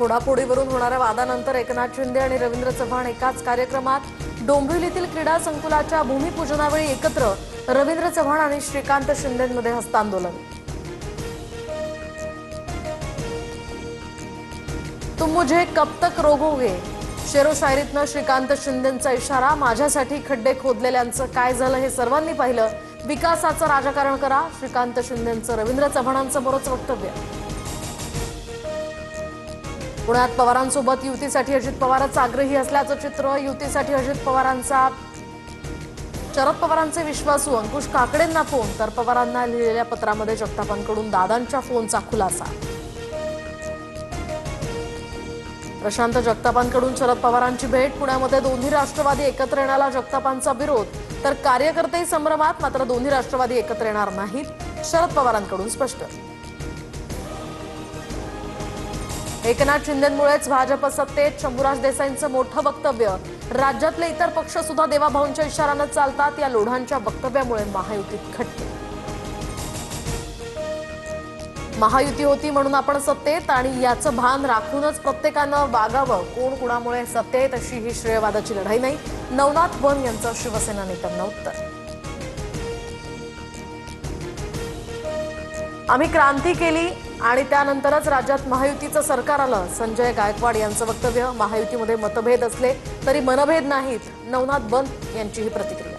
फोडाफोडीवरून होणाऱ्या वादानंतर एकनाथ शिंदे आणि रवींद्र चव्हाण एकाच कार्यक्रमात डोंबिवलीतील क्रीडा संकुलाच्या भूमिपूजनावेळी एकत्र रवींद्र चव्हाण आणि श्रीकांत शिंदेंमध्ये हस्तांदोलन। तुम मुझे कब तक रोगोगे शेरो शायरीतनं श्रीकांत शिंदेंचा इशारा। माझ्यासाठी खड्डे खोदलेल्यांचं काय झालं हे सर्वांनी पाहिलं। विकासाचं राजकारण करा श्रीकांत शिंदेंचं रवींद्र चव्हाणांसमोरच वक्तव्य। पुण्यात पवारांसोबत युतीसाठी अजित पवारच आग्रही असल्याचं चित्र। युतीसाठी अजित पवारांचा शरद पवारांचे विश्वासू अंकुश काकडेंना फोन तर पवारांना लिहिलेल्या पत्रामध्ये जगतापांकडून दादांच्या फोनचा खुलासा। प्रशांत जगतापांकडून शरद पवारांची भेट। पुण्यामध्ये दोन्ही राष्ट्रवादी एकत्र येण्याला जगतापांचा विरोध तर कार्यकर्ते संभ्रमात। मात्र दोन्ही राष्ट्रवादी एकत्र येणार नाहीत शरद पवारांकडून स्पष्ट। एकनाथ शिंदेंमुळेच भाजप सत्तेत शंभूराज देसाईंचं मोठं वक्तव्य। राज्यातले इतर पक्ष सुद्धा देवाभाऊंच्या इशाऱ्यानं चालतात। या लोढांच्या वक्तव्यामुळे महायुतीत खटके। महायुती होती म्हणून आपण सत्तेत आणि याचं भान राखूनच प्रत्येकानं वागावं। कोण कुणामुळे सत्तेत अशी ही श्रेयवादाची लढाई नाही। नवनाथ बन यांचं शिवसेना नेत्यांना उत्तर। आम्ही क्रांती केली आणि त्यानंतरच राज्यात महायुतीचं सरकार आलं। संजय गायकवाड यांचं वक्तव्य। महायुतीमध्ये मतभेद असले तरी मनभेद नाहीत नवनाथ बन यांची ही प्रतिक्रिया।